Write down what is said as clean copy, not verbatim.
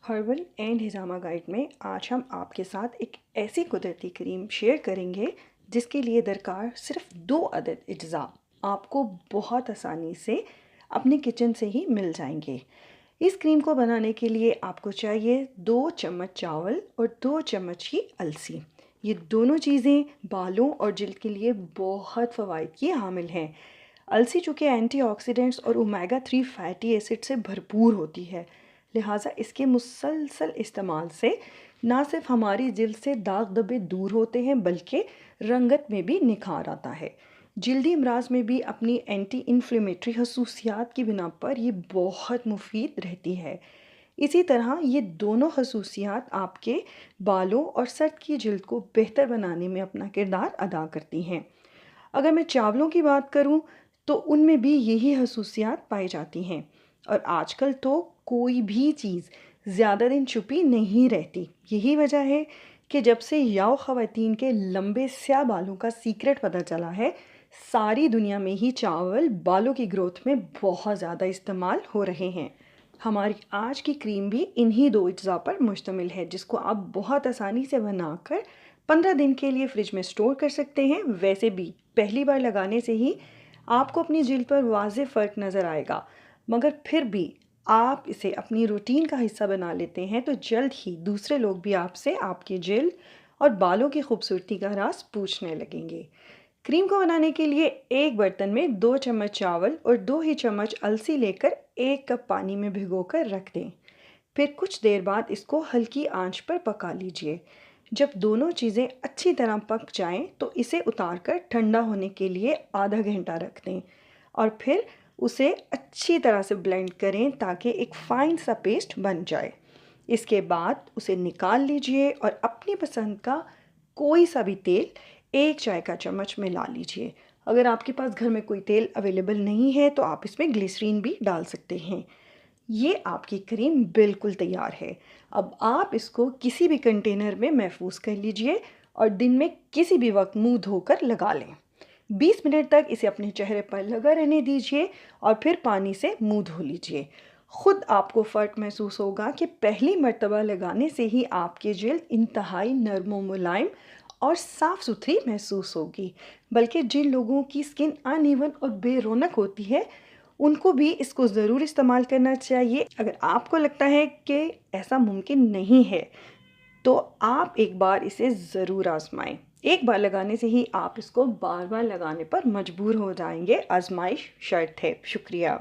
Herbal and hijama guide में आज हम आपके साथ एक ऐसी कुदरती क्रीम शेयर करेंगे जिसके लिए दरकार सिर्फ 2 अदद अज्जा आपको बहुत आसानी से अपने किचन से ही मिल जाएंगे। इस क्रीम को बनाने के लिए आपको चाहिए 2 चम्मच चावल और 2 चम्मच ही अलसी। ये दोनों चीज़ें बालों और जिल्द के लिए बहुत फ़वाइद की हामिल हैं। अलसी चूँकि एंटीऑक्सीडेंट्स और ओमेगा 3 फैटी एसिड से भरपूर होती है, लिहाजा इसके मुसलसल इस्तेमाल से ना सिर्फ हमारी जिल्द से दाग धब्बे दूर होते हैं बल्कि रंगत में भी निखार आता है। जिल्दी अमराज में भी अपनी एंटी इन्फ्लेमेटरी खसूसियात की बिना पर ये बहुत मुफीद रहती है। इसी तरह ये दोनों खसूसियात आपके बालों और सर की जिल्द को बेहतर बनाने में अपना किरदार अदा करती हैं। अगर मैं चावलों की बात करूं तो उनमें भी यही खसूसियात पाई जाती हैं और आजकल तो कोई भी चीज़ ज़्यादा दिन छुपी नहीं रहती। यही वजह है कि जब से याओ ख़वातीन के लंबे स्याह बालों का सीक्रेट पता चला है, सारी दुनिया में ही चावल बालों की ग्रोथ में बहुत ज़्यादा इस्तेमाल हो रहे हैं। हमारी आज की क्रीम भी इन्हीं 2 अज्जा पर मुश्तमिल है जिसको आप बहुत आसानी से बनाकर 15 दिन के लिए फ्रिज में स्टोर कर सकते हैं। वैसे भी पहली बार लगाने से ही आपको अपनी जिल्द पर वाज़े फ़र्क नज़र आएगा, मगर फिर भी आप इसे अपनी रूटीन का हिस्सा बना लेते हैं तो जल्द ही दूसरे लोग भी आपसे आपकी जिल्द और बालों की खूबसूरती का राज पूछने लगेंगे। क्रीम को बनाने के लिए एक बर्तन में 2 चम्मच चावल और 2 ही चम्मच अलसी लेकर 1 कप पानी में भिगोकर रख दें। फिर कुछ देर बाद इसको हल्की आंच पर पका लीजिए। जब दोनों चीज़ें अच्छी तरह पक जाएं तो इसे उतारकर ठंडा होने के लिए आधा घंटा रख दें और फिर उसे अच्छी तरह से ब्लेंड करें ताकि एक फ़ाइन सा पेस्ट बन जाए। इसके बाद उसे निकाल लीजिए और अपनी पसंद का कोई सा भी तेल 1 चाय का चम्मच मिला लीजिए। अगर आपके पास घर में कोई तेल अवेलेबल नहीं है तो आप इसमें ग्लिसरीन भी डाल सकते हैं। ये आपकी क्रीम बिल्कुल तैयार है। अब आप इसको किसी भी कंटेनर में महफूज कर लीजिए और दिन में किसी भी वक्त मुंह धोकर लगा लें। 20 मिनट तक इसे अपने चेहरे पर लगा रहने दीजिए और फिर पानी से मुंह धो लीजिए। खुद आपको फ़र्क महसूस होगा कि पहली मर्तबा लगाने से ही आपकी जिल्द इंतहाई नरम व मुलायम और साफ़ सुथरी महसूस होगी। बल्कि जिन लोगों की स्किन अनइवन और बेरौनक होती है उनको भी इसको ज़रूर इस्तेमाल करना चाहिए। अगर आपको लगता है कि ऐसा मुमकिन नहीं है तो आप एक बार इसे ज़रूर आजमाएं। एक बार लगाने से ही आप इसको बार बार लगाने पर मजबूर हो जाएंगे। आजमाइश शर्त है। शुक्रिया।